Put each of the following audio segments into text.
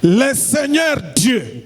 Le Seigneur Dieu,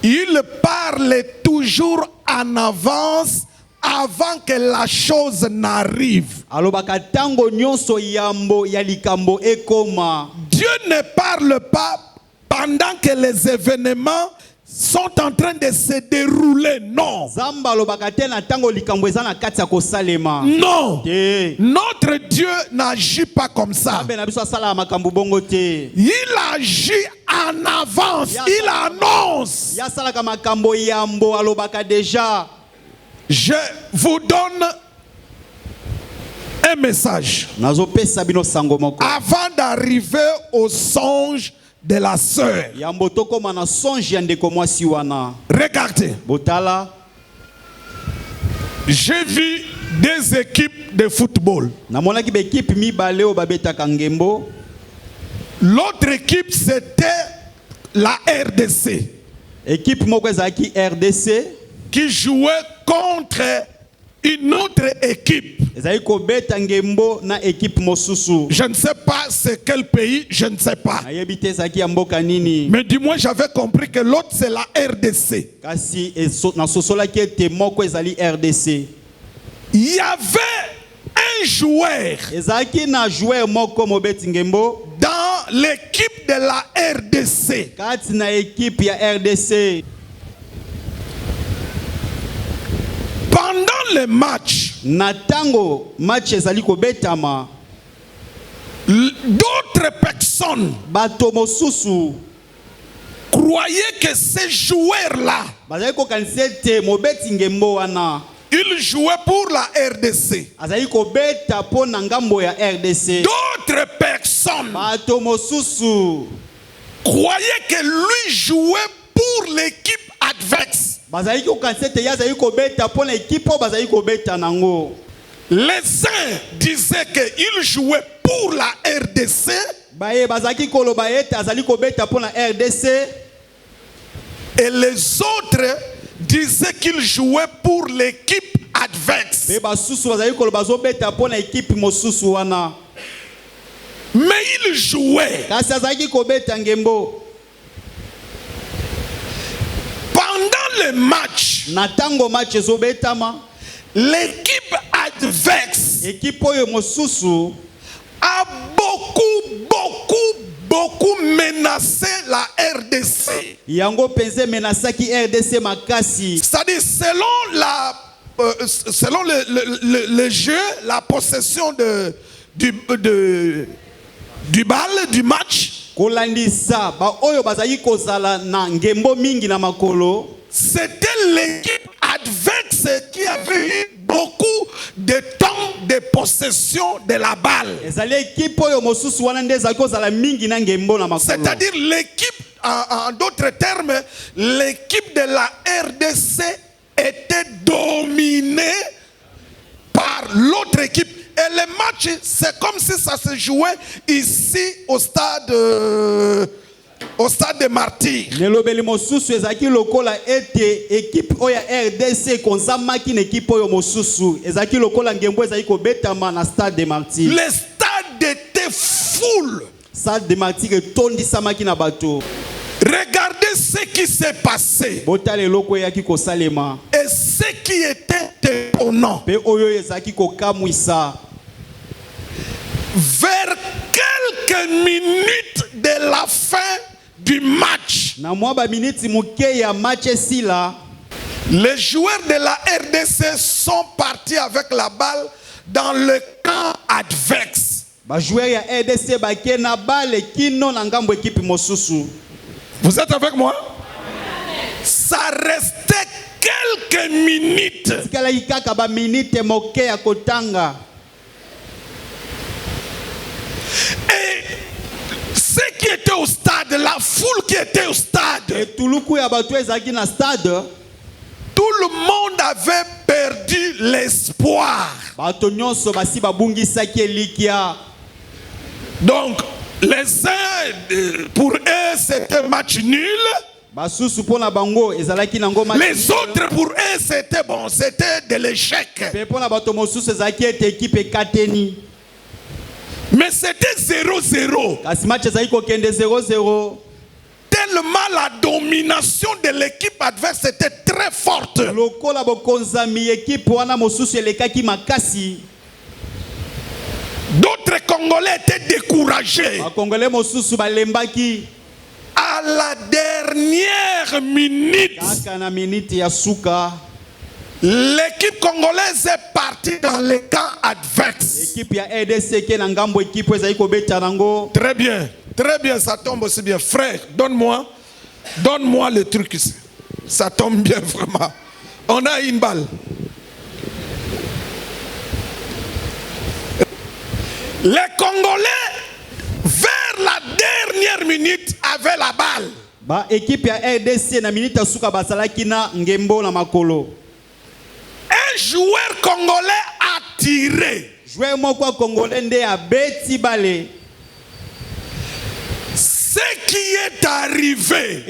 il parle toujours en avance avant que la chose n'arrive. Dieu ne parle pas pendant que les événements sont en train de se dérouler. Non. Non. Notre Dieu n'agit pas comme ça. Il agit en avance. Il annonce. Je vous donne un message. Avant d'arriver au songe de la sœur. Regardez. J'ai vu des équipes de football. L'autre équipe, c'était la RDC. Qui jouait contre une autre équipe. Je ne sais pas c'est quel pays, je ne sais pas. Mais du moins j'avais compris que l'autre c'est la RDC. Il y avait un joueur dans l'équipe de la RDC. Pendant le match, d'autres personnes croyaient que ces joueurs-là, ils jouaient pour la RDC. D'autres personnes croyaient que lui jouait pour l'équipe adverse. Les uns disaient qu'il jouait pour la RDC. Et les autres disaient qu'il jouait pour l'équipe adverse. Mais il jouait. Pendant le match, l'équipe adverse a beaucoup menacé la RDC. C'est-à-dire selon le jeu, la possession du bal, du match, c'était l'équipe adverse qui avait eu beaucoup de temps de possession de la balle. C'est-à-dire l'équipe, en d'autres termes, l'équipe de la RDC était dominée par l'autre équipe. Et le match, c'est comme si ça se jouait ici au stade de Martyrs. Le stade était full. Regardez ce qui s'est passé. Et ce qui était étonnant. Vers quelques minutes de la fin du match, les joueurs de la RDC sont partis avec la balle dans le camp adverse. Vous êtes avec moi? Ça restait quelques minutes. Et ceux qui étaient au stade, la foule qui était au stade, tout le monde avait perdu l'espoir. Donc, les uns, pour eux, c'était un match nul. Les autres, pour eux, c'était bon, c'était de l'échec. Mais c'était 0-0. Tellement la domination de l'équipe adverse était très forte. D'autres Congolais étaient découragés. À la dernière minute, l'équipe congolaise est partie dans le camp adverse. Très bien, ça tombe aussi bien. Frère, donne-moi le truc ici. Ça tombe bien vraiment. On a une balle. Les Congolais, vers la dernière minute, avaient la balle. Un joueur congolais a tiré. Ce qui est arrivé,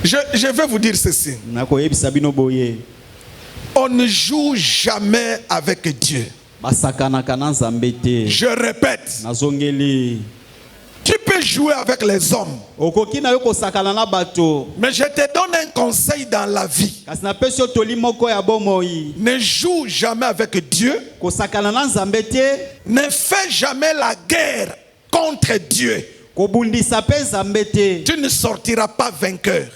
je vais vous dire ceci. On ne joue jamais avec Dieu. Je répète. Tu peux jouer avec les hommes. Mais je te donne un conseil dans la vie. Ne joue jamais avec Dieu. Ne fais jamais la guerre contre Dieu. Tu ne sortiras pas vainqueur.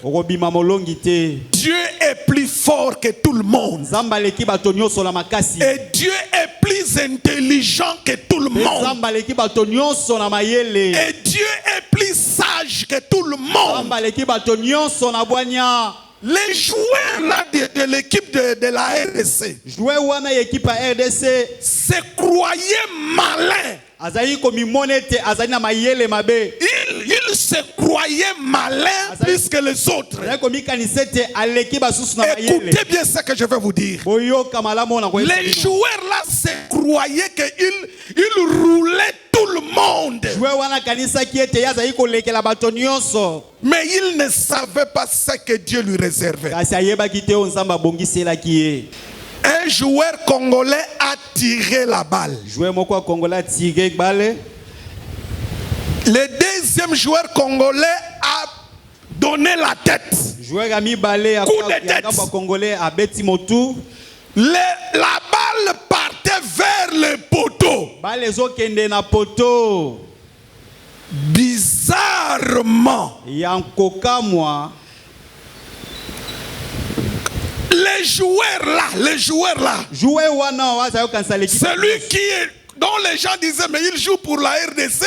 Dieu est plus fort que tout le monde. Et Dieu est plus intelligent que tout le monde. Et Dieu est plus sage que tout le monde. Les joueurs là de l'équipe de la RDC se croyaient malins. Ils se croyaient malins plus que les autres. Écoutez bien ce que je vais vous dire. Les joueurs là se croyaient qu'ils roulaient tout le monde. Mais ils ne savaient pas ce que Dieu lui réservait. Un joueur congolais a tiré la balle. Le deuxième joueur congolais a donné la tête. Coup de tête. La balle partait vers le poteau. Bizarrement, les joueurs là, celui qui est, dont les gens disaient mais il joue pour la RDC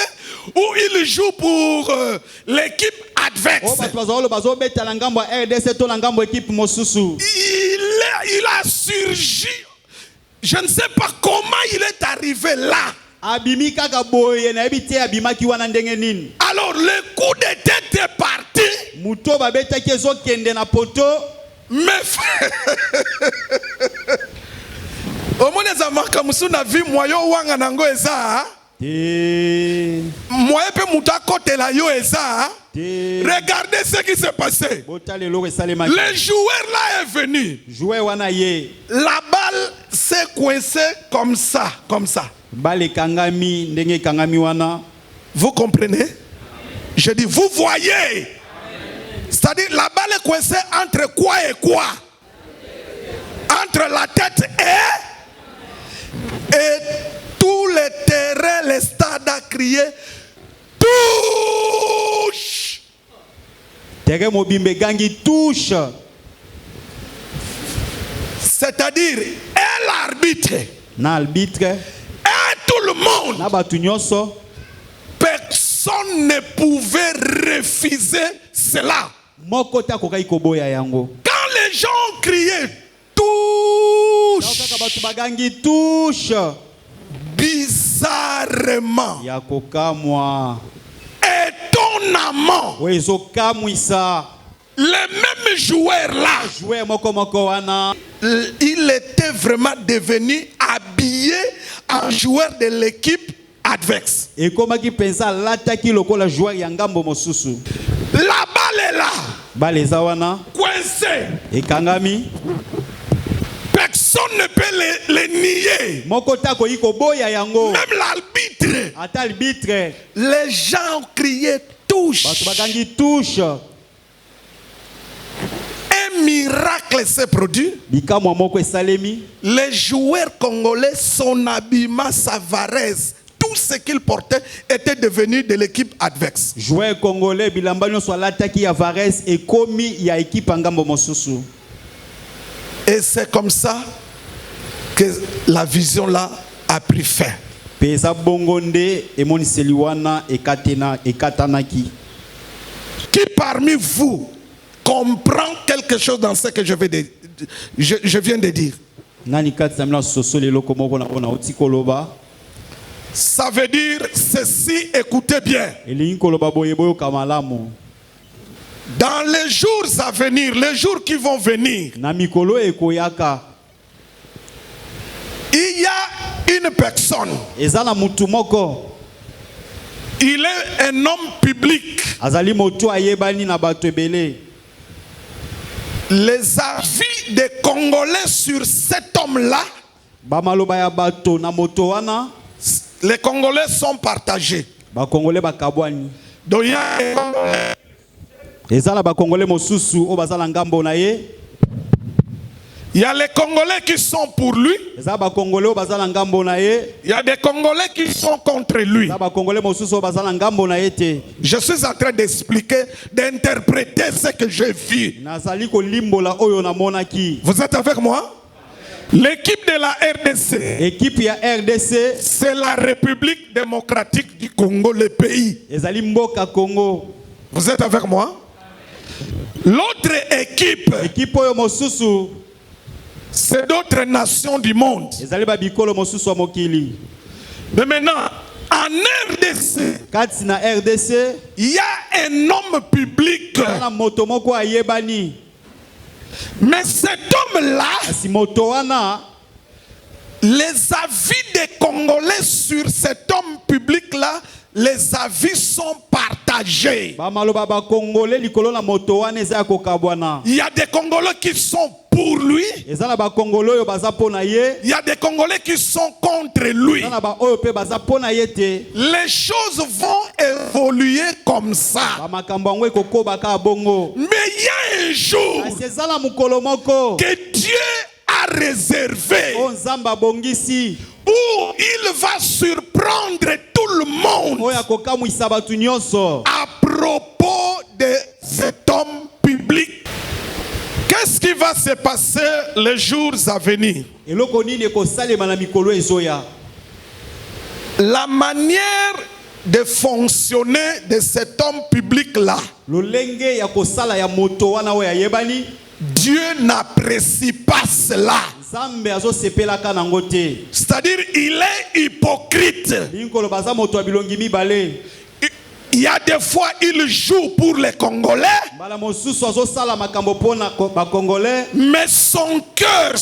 ou il joue pour l'équipe adverse. Il a surgi. Je ne sais pas comment il est arrivé là. Alors le coup de tête est parti. Mais frère, regardez ce qui s'est passé. Le joueur là est venu. La balle s'est coincée comme ça. Vous comprenez? Je dis, vous voyez? C'est-à-dire, la balle est coincée entre quoi et quoi? Entre la tête et tout le terrain, le stade a crié touche. C'est-à-dire, et l'arbitre, et tout le monde, personne ne pouvait refuser cela. Quand les gens criaient touche, bizarrement, étonnamment, le même joueur là, il était vraiment devenu habillé en joueur de l'équipe adverse. La balle est là, coincée. Personne ne peut le nier. Même l'arbitre. Les gens ont crié touche. Un miracle s'est produit. Les joueurs congolais, son habillement, sa varèse, tout ce qu'il portait était devenu de l'équipe adverse. Joueur congolais bilamba nyonso alataki ya varèse et komi ya équipe ngambo mosusu. Et c'est comme ça que la vision là a pris fin. Pesa bongonde emoniseli wana ekatanaki. Qui parmi vous comprend quelque chose dans ce que je viens de dire? Ça veut dire ceci, écoutez bien. Dans les jours à venir, les jours qui vont venir, il y a une personne. Il est un homme public. Les avis des Congolais sur cet homme-là, les Congolais sont partagés. Donc il y a il y a les Congolais qui sont pour lui. Il y a des Congolais qui sont contre lui. Je suis en train d'expliquer, d'interpréter ce que j'ai vu. Vous êtes avec moi? L'équipe de la RDC, c'est la République démocratique du Congo, le pays. Vous êtes avec moi? L'autre équipe, c'est d'autres nations du monde. Mais maintenant, en RDC, il y a un homme public. Mais cet homme-là, les avis des Congolais sur cet homme public-là, les avis sont partagés. Il y a des Congolais qui sont pour lui. Il y a des Congolais qui sont contre lui. Les choses vont évoluer comme ça. Mais il y a un jour que Dieu a réservé où il va surprendre tout le monde à propos de cet homme public. Qu'est-ce qui va se passer les jours à venir? La manière de fonctionner de cet homme public-là, Dieu n'apprécie pas cela. C'est-à-dire, il est hypocrite. Il y a des fois, il joue pour les Congolais, mais son cœur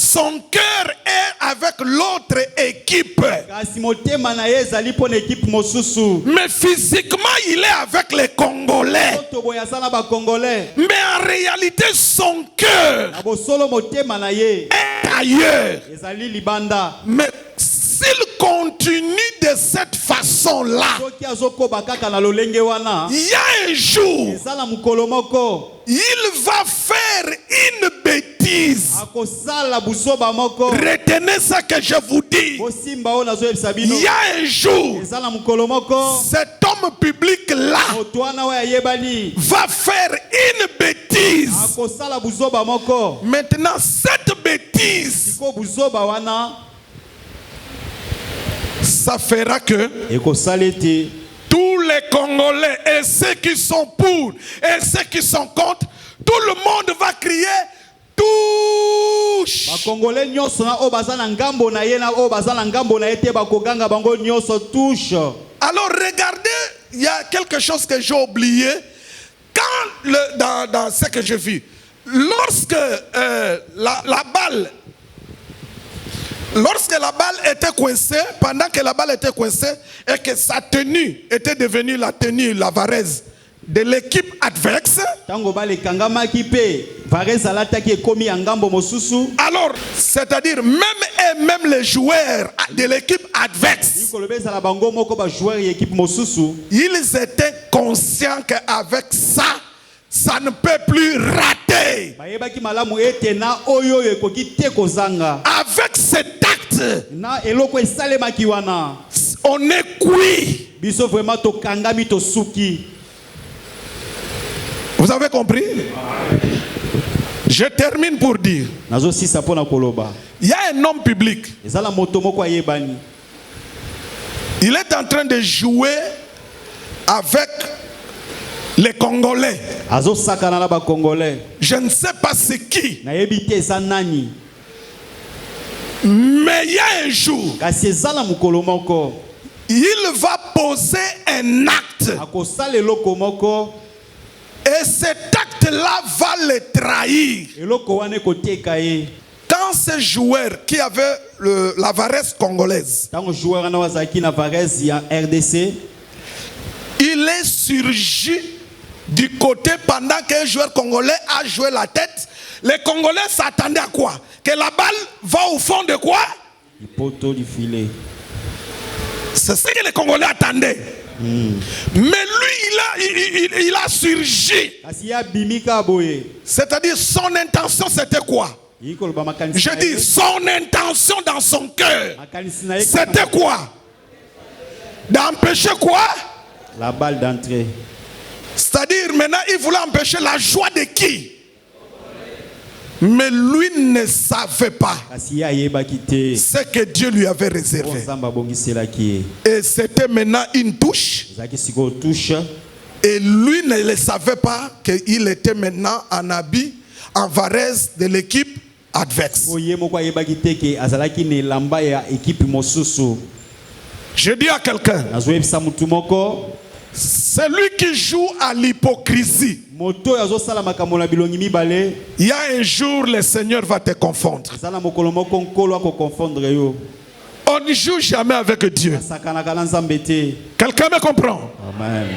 est avec l'autre équipe. Mais physiquement, il est avec les Congolais. Mais en réalité, son cœur est ailleurs. Mais s'il continue de cette façon-là, il y a un jour, il va faire une bêtise. Retenez ce que je vous dis. Il y a un jour, cet homme public-là va faire une bêtise. Maintenant, cette bêtise, ça fera que tous les Congolais et ceux qui sont pour et ceux qui sont contre, tout le monde va crier touche. Alors regardez, il y a quelque chose que j'ai oublié. Quand dans ce que j'ai vu, lorsque lorsque la balle était coincée, pendant que la balle était coincée et que sa tenue était devenue la tenue, la varèse de l'équipe adverse, tango bale kangamaki pe Varese alataki ekomi ya ngambo mosusu. alors, c'est-à-dire même les joueurs de l'équipe adverse, Kolobeza la bango moko ba joueur ya équipe mosusu. ils étaient conscients qu'avec ça, ça ne peut plus rater. Bayebaki malamu ete na oyo ekoki te kozanga. Avec cet acte, Na eloko esalemaki wana. on est cuit. Biso vraiment to kangami to suki. Vous avez compris? Je termine pour dire, Nazo sisa pona koloba. il y a un homme public. Ezala moto moko ayebani. Il est en train de jouer avec les Congolais. Azo sakana na ba Congolais. Je ne sais pas c'est qui, Na yebite eza nani. mais il y a un jour, Kasi ezala mukolo moko. il va poser un acte. Akosala eloko moko. Et cet acte-là va le trahir. Eloko wane koteka ye. Quand ce joueur qui avait la Varese congolaise, Tango joueur na wazaki na Varese ya RDC. il est surgi du côté pendant qu'un joueur congolais a joué la tête. Les Congolais s'attendaient à quoi? Que la balle va au fond de quoi? Il poto du filet. C'est ce que les Congolais attendaient. Mais lui, il a surgi. Kasi ya bimika boye. C'est-à-dire son intention c'était quoi? Yikoloba makanisi. Je dis son intention dans son cœur. C'était quoi? D'empêcher quoi? La balle d'entrée. C'est-à-dire maintenant il voulait empêcher la joie de qui? Mais lui ne savait pas Kasi ya yebaki te. ce que Dieu lui avait réservé. Nzamba bongiselaki. Et c'était maintenant une touche. Zaki siko touche. Et lui ne le savait pas qu'il était maintenant en habit, en Varese de l'équipe adverse. Oye moko yebaki te ke azalaki ne lamba ya équipe mosusu. Je dis à quelqu'un, Nazo yebisa mutu moko. celui qui joue à l'hypocrisie, Moto yazo sala makambo na bilongi mibale. il y a un jour le Seigneur va te confondre. Zala mokolo moko nkolo ako confondre yo. On ne joue jamais avec Dieu. Sakana kana nzambe te. Quelqu'un me comprend? Amen.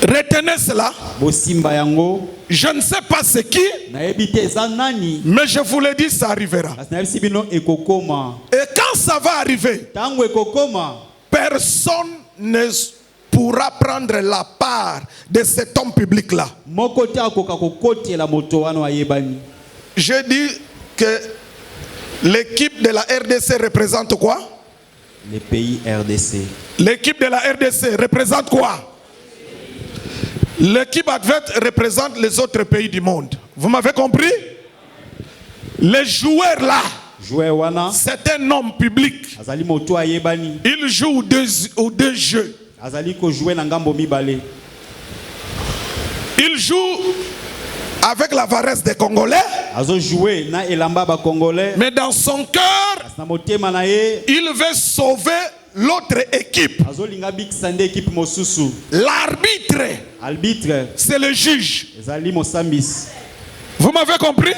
Retenez cela. Bosimba yango. Je ne sais pas c'est qui, Na yebite eza nani. mais je vous le dis, ça arrivera. Kasi na yebisi bino ekokoma. Et quand ça va arriver, Tango ekokoma. personne ne pourra prendre la part de cet homme public-là. Moko te akoka kokotela moto wana ayebani. Je dis que l'équipe de la RDC représente quoi? Les pays RDC. L'équipe de la RDC représente quoi? L'équipe adverse représente les autres pays du monde. Vous m'avez compris? Les joueurs là, Joueur wana. c'est un homme public. Azali moto ayebani. Il joue aux deux jeux. Azali ko jouer na ngambo mibale. Il joue avec la Varese des Congolais. Azo jouer na elamba ba Congolais. Mais dans son cœur, Na motema na ye. il veut sauver l'autre équipe. Azo linga big sande équipe mosusu. L'arbitre, Arbitre. c'est le juge. Ezali mosambis. Vous m'avez compris?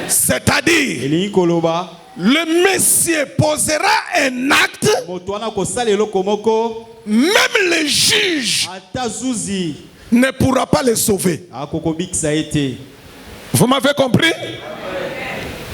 C'est-à-dire, Elingi koloba. le monsieur posera un acte, Moto wana ko sala eloko moko. même le juge Ata zuzi. ne pourra pas le sauver. Akoko big sa ete. Vous m'avez compris?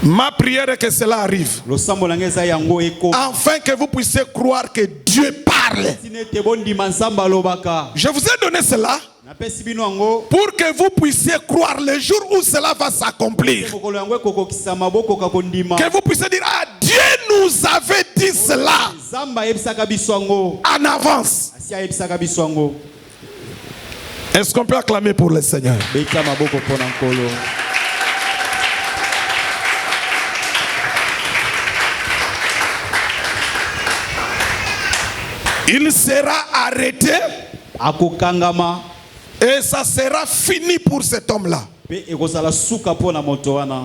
Ma prière est que cela arrive. Losambo na ngeza yango eko. Afin que vous puissiez croire que Dieu parle. Sinete bondi mansamba lobaka. Je vous ai donné cela Na pesi bino yango. pour que vous puissiez croire le jour où cela va s'accomplir. Mokolo yango ekokokisa maboko ka kondima. Que vous puissiez dire, ah, Dieu nous avait dit cela Zamba yebisaka biso yango. en avance. Asi yebisaka biso yango. Est-ce qu'on peut acclamer pour le Seigneur? Beta maboko pona nkolo. Il sera arrêté Akokangama. et ça sera fini pour cet homme-là. Pe ekozala suka pona moto wana.